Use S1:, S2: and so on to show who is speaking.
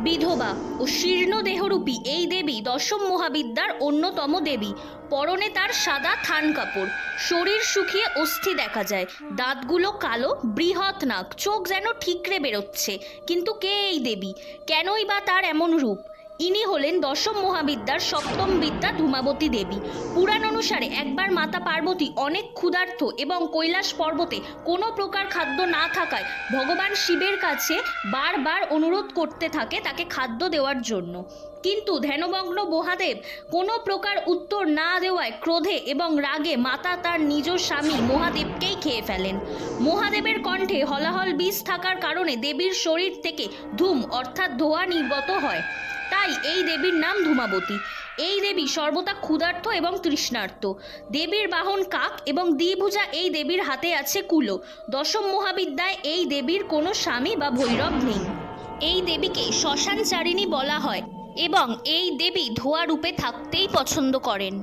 S1: বিধবা ও শীর্ণ দেহরূপী এই দেবী দশম মহাবিদ্যার অন্যতম দেবী। পরনে তার সাদা থান কাপড়, শরীর শুকিয়ে অস্থি দেখা যায়, দাঁতগুলো কালো, বৃহৎ নাক, চোখ যেন ঠিকরে বেরোচ্ছে। কিন্তু কে এই দেবী? কেনই বা তার এমন রূপ? ইনি হলেন দশম মহাবিদ্যার সপ্তম বিদ্যা ধূমাবতী দেবী। পুরাণ অনুসারে একবার মাতা পার্বতী অনেক ক্ষুধার্ত এবং কৈলাস পর্বতে কোনো প্রকার খাদ্য না থাকায় ভগবান শিবের কাছে বারবার অনুরোধ করতে থাকে তাকে খাদ্য দেওয়ার জন্য। কিন্তু ধ্যানমগ্ন মহাদেব কোনো প্রকার উত্তর না দেওয়ায় ক্রোধে এবং রাগে মাতা তার নিজ স্বামী মহাদেবকেই খেয়ে ফেলেন। মহাদেবের কণ্ঠে হলাহল বিষ থাকার কারণে দেবীর শরীর থেকে ধূম অর্থাৎ ধোঁয়া নির্গত হয়, তাই এই দেবীর নাম ধূমাবতী। এই দেবী সর্বদা ক্ষুধার্ত এবং তৃষ্ণার্ত। দেবীর বাহন কাক এবং দ্বিভুজা এই দেবীর হাতে আছে কুলো। দশম মহাবিদ্যায় এই দেবীর কোনো স্বামী বা ভৈরব নেই। এই দেবীকে শ্মশানচারিণী বলা হয় এবং এই দেবী ধোঁয়া রূপে থাকতেই পছন্দ করেন।